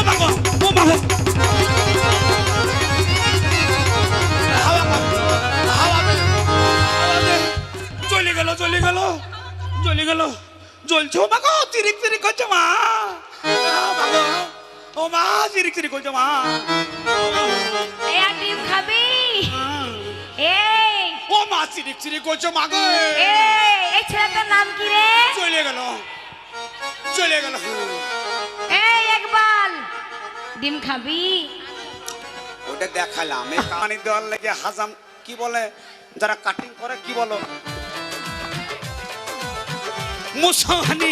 মাগো ও মাগো চলে গেল চলে গেল চলে গেল জ্বলছে ও মাগো চিরিক চিরিক করছে মা মাগো ও মা চিরিক চিরিক করছে মা এই আর ডিম খাবি এই ও মা চিরিক চিরিক করছে মাগো এই ছেলেটার নাম কি রে চলে গেল চলে গেল এই একবার ডিম খাবি ওটা দেখালাম এই কামানি দেওয়ার লেগে হাজাম কি বলে যারা কাটিং করে কি বলো মুসলমানি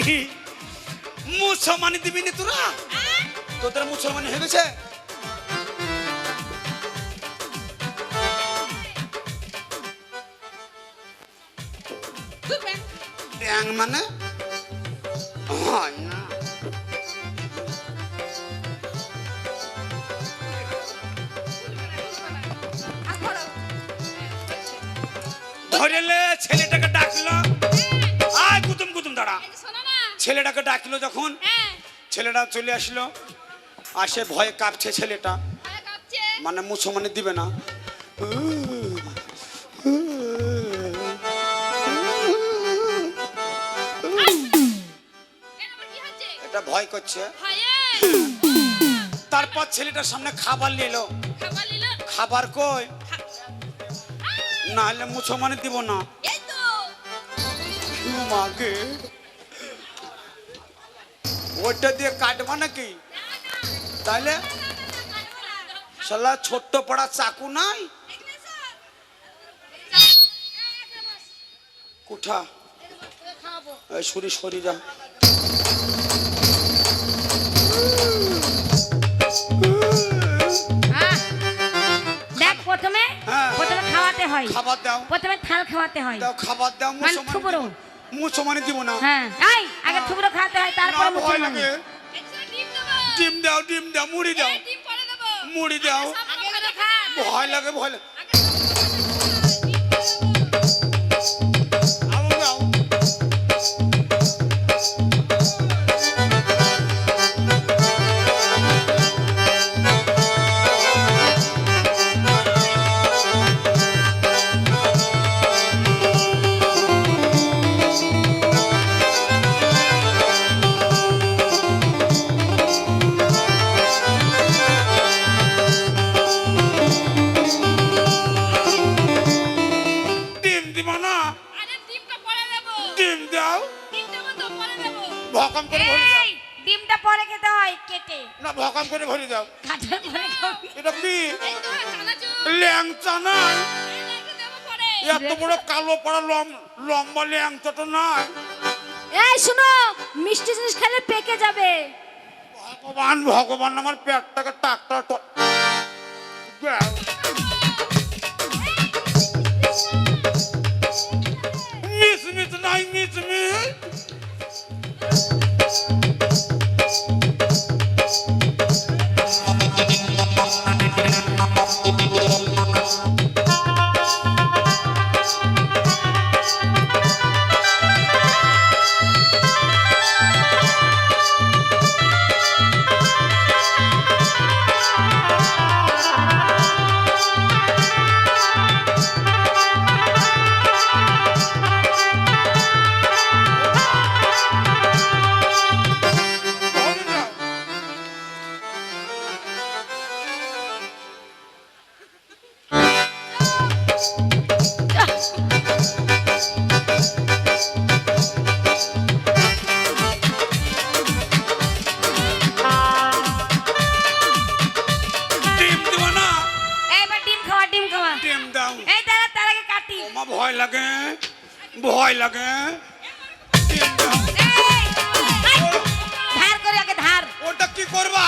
মুসলমানি দিবি নি তোরা তোদের মুসলমানি হয়ে গেছে ব্যাং মানে হয় না ধরেলে ছেলেটাকে ডাকলো আয় কুতুম কুতুম দাঁড়া ছেলেটাকে ডাকলো যখন ছেলেটা চলে আসলো আসে ভয়ে কাঁপছে ছেলেটা মানে মুসলমানি দিবে না এটা ভয় করছে তারপর ছেলেটার সামনে খাবার নিল খাবার কই না হলে মুসলমানি দিব না মাকে ওইটা দিয়ে কাটবা নাকি তাহলে শালা ছোট্ট পড়া চাকু নাই কুঠা সরি সরি যা দেখ প্রথমে খাওয়াতে হয় খাবার দাও প্রথমে থাল খাওয়াতে হয় দাও খাবার দাও মুসলমানি দিব না হ্যাঁ এই আগে থুবড়ো খাওয়াতে হয় তারপর মুসলমানি ডিম দাও মুড়ি দাও মুড়ি দাও ভয় লাগে ভয় লাগে ভকাম করে ভরে দাও ডিমটা পরে খেতে হয় কেটে না ভকাম করে ভরে দাও কাটে পরে খাবি এটা কি এই তো চানাচুর ল্যাংচা না দেব পরে এত বড় কালো পড়া লম্বা ল্যাংচাটা না এই শুনো মিষ্টি জিনিস খেলে পেকে যাবে ভগবান ভগবান আমার পেটটাকে টাকটা মিস মিস নাই মিস মিস ভয় লাগে ভয় লাগে ধার করে আগে ধার ওটা কি করবা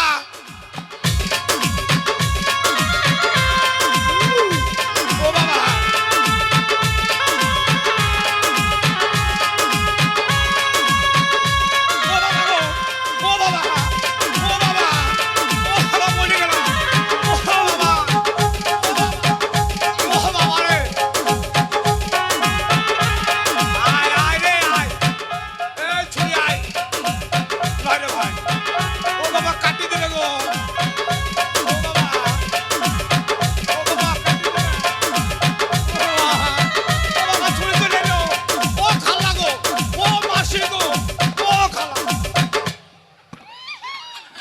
ও বাবা কাটি দেবে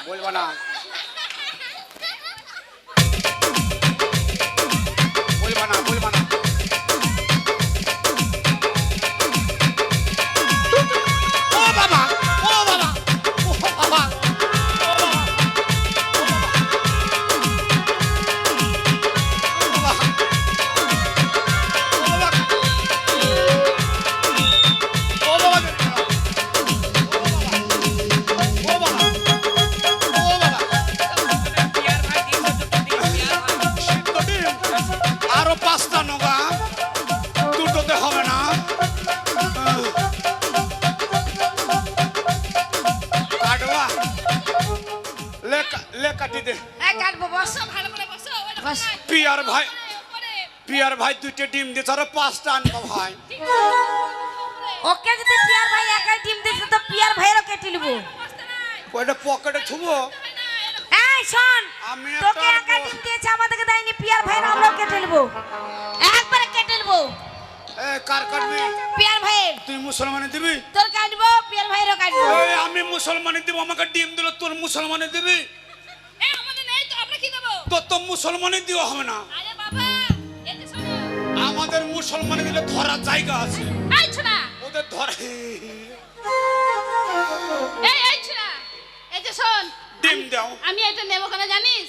বলবা না, বলবা না, বলবা না। ও বাবা, ও বাবা, ও বাবা, ও বাবা, ও বাবা, ও বাবা, ও বাবা, আরো 5টা নৌকা, দুটোতে হবে না। কাটবা লে কাটি দে। কাটবো বস। ভালো করে বসো ওই বস। পিয়ার ভাই, উপরে পিয়ার ভাই 2টে ডিম দিয়ে আরো 5টা আনবো ভাই। ওকে যদি পিয়ার ভাই একাই টিম দিতে তো পিয়ার ভাইয়েরও কেটে নিব। ওইটা পকেটে থুবো। এই শোন, আমি তোকে একটা একাই টিম দিয়েছে, আমাদেরকে দেয়নি। পিয়ার ভাইয়ের আমরাও কেটে নিব, একবারে কেটে নিব। এ কার কাটবি? পিয়ার ভাইয়ের। তুই মুসলমানে দিবি? তোর কাটবো, পিয়ার ভাইয়েরও কাটবো। এই আমি মুসলমানে দিব, আমাকে ডিম দিল, তোর মুসলমানে দিবি? এই আমাদের নেই তো আমরা কি দেব? তোর তো মুসলমানে দেওয়া হবে না। আরে বাবা এই যে শোনো। আমাদের মুসলমানে দিলে ধরার জায়গা আছে। এই ছোড়া, ওদের ধরে এই ছোড়া, এই যে শোন। ডিম দাও। আমি এটা নেব কেন জানিস?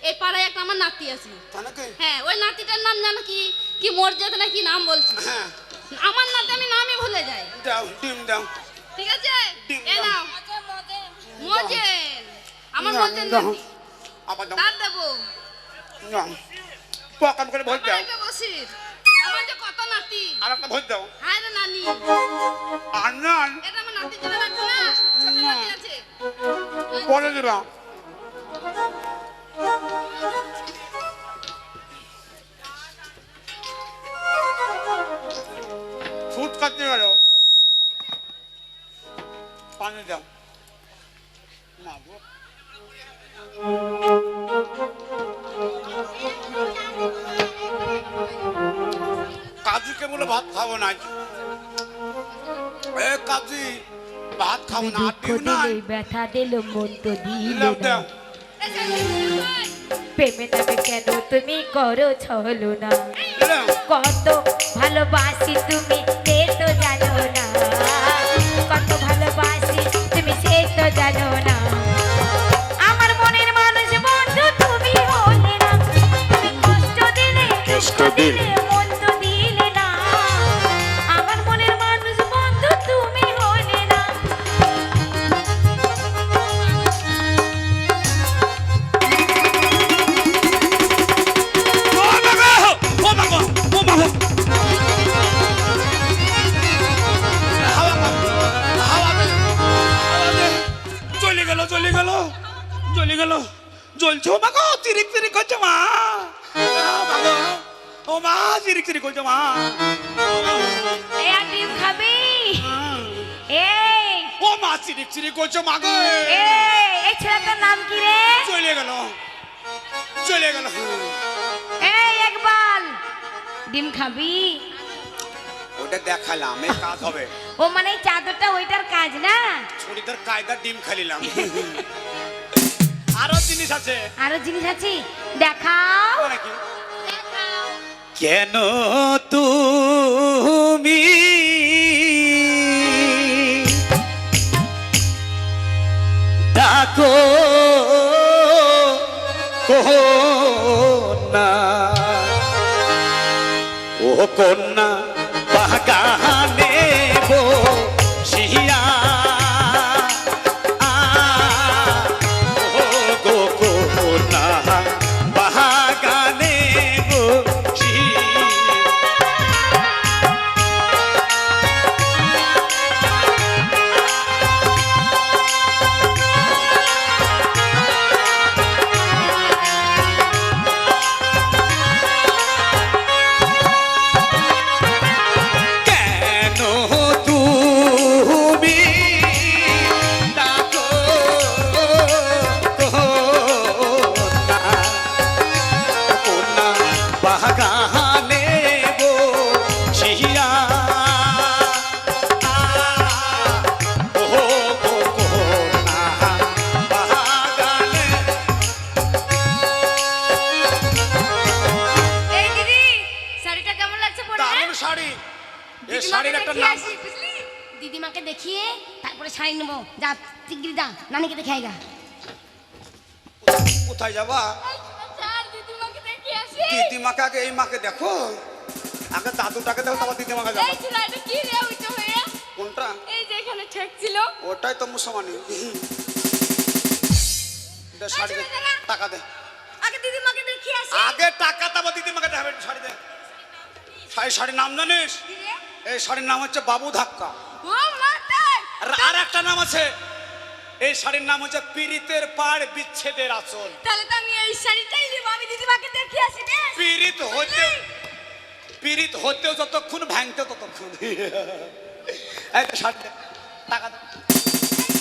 এই পাড়ায় একটা আমার নাতি আছে। তা নাকি? হ্যাঁ, ওই নাতিটার নাম জানো কি? কি মর্যাদা না কি নাম বলছি? হ্যাঁ, আমার নাতি আমি নামই ভুলে যাই। দাও ডিম দাও। ঠিক আছে? ডিম এই দাও। নাও। মজেন। আমার দাও, মজেন দাও। নাতি। আবার দাও। তার দেবো। দাও। পকাম করে ভোট আমার দাও। একটা বসির। আমার যে কত নাতি। আর একটা ভোট দাও। হায় রে নানি। আর না এটা আমার নাতির জন্য রাখবো না। ছোট না। নাতি আছে। পরে দিবা। ফুট কাটতে গেল। পানি দাও। না গো। কাজুকে বলে ভাত খাবো না। এ কাজী, ভাত খাবো না, আর ডিম নাই। ব্যথা দিল, মন তো দিল লাভ না। দাও। এই যে, এই যে, প্রেমে নামে কেন তুমি করো ছলো না? দাও। কত ভালোবাসি তুমি সে তো জানো না, কত ভালোবাসি তুমি সে তো জানো না। আমার মনের মানুষ বন্ধু তুমি হলে না, তুমি কষ্ট দিলে, কষ্ট দিলে, মন তো দিলে না। আমার মনের মানুষ বন্ধু তুমি হলে না। ও বাবা, ও বাবা, ও বাবা। হাওয়া কর, হাওয়া দে, হাওয়া দে। চলে গেল, চলে গেল, চলে গেল। জ্বলছে ও বাবা, চিরিক চিরিক করছে মা। বাবা, ও মা, চিরিক চিরিক করছে মা। এই আর ডিম খাবি? এই ও মা, চিরিক চিরিক করছে মা গো। এই ছেলেটার নাম কি রে? চলে গেল, চলে গেল। এই একবার ডিম খাবি? ওটা দেখালাম, এই কাজ হবে। ও মানে এই চাদরটা ওইটার কাজ না? ছুরিটার কায়দা ডিম খালিলাম। আরো জিনিস আছে। আরো জিনিস আছে, দেখাও। নাকি? কেন তুমি ডাকো কন্যা, ও কন্যা বাগানে বসিয়া, ও গো কন্যা বাগানে বসিয়া। একটা দেখিয়ে নাম আসি বুঝলি দিদিমাকে দেখিয়ে তারপরে শাড়ি নেবো যা শিগগিরি যা নানিকে দেখে আয় গা কোথায় যাবা স্যার দিদিমাকে দেখিয়ে আসি দিদিমাকে আগে এই মাকে দেখো আগে দাদুটাকে দেখো তারপর দিদিমাকে যাবো এই ছিল এটা কি রে উইটো হয়ে কোনটা এই যে এখানে ঠেক ছিল ওটাই তো মুসলমানি দে শাড়ি দে টাকা দে আগে দিদিমাকে দেখিয়ে আসি আগে টাকা তারপর দিদিমাকে দেখাবে শাড়ি দে শাড়ির নাম জানিস এই শাড়ির নাম হচ্ছে বাবু ধাক্কা ও মাতাই আর একটা নাম আছে এই শাড়ির নাম হচ্ছে পীড়িতের পাড় বিচ্ছেদের আঁচল তাহলে তো আমি এই শাড়িটাই নিব আমি দিদিমাকে দেখিয়ে আসি রে পীড়িত হতেও যতক্ষণ ভাঙতে ততক্ষণ এই তো শাড়ি দে টাকা দে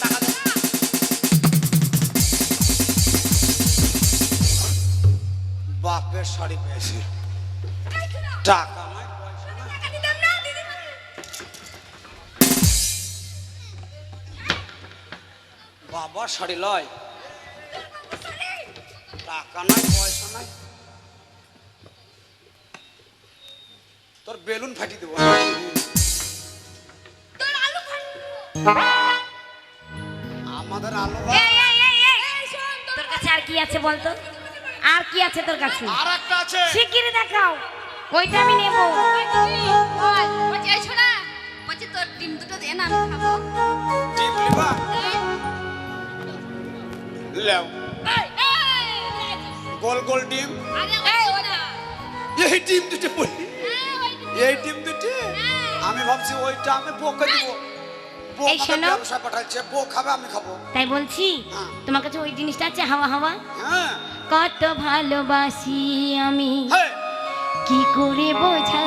টাকা দে বাপের শাড়ি পেয়েছি টাকা নাই পয়সা নাই। টাকা দিতাম না দিদিমাকে বাবার শাড়ি লয় টাকা নাই পয়সা নাই তোর বেলুন ফাটি দেবো তোর আলু আমাদের আলো এই শোন তোর কাছে আর কি আছে বলতো আর কি আছে তোর কাছে আর একটা আছে শিগগিরি দেখাও ওইটা আমি নেব বলছি এই শোনা বলছি তোর ডিম দুটো দে না আমি খাবো ডিম লিবা লেও গোল গোল ডিম এই ডিম দুটো বলি এই ডিম দুটো আমি ভাবছি ওইটা আমি বউকে দিব বউ এই আমাকে শোনো। ব্যবসা পাঠাচ্ছে বউ খাবে আমি খাবো তাই বলছি হ্যাঁ। তোমার কাছে ওই জিনিসটা আছে হাওয়া হাওয়া হ্যাঁ কত ভালোবাসি আমি হ্যাঁ কি করে বোঝা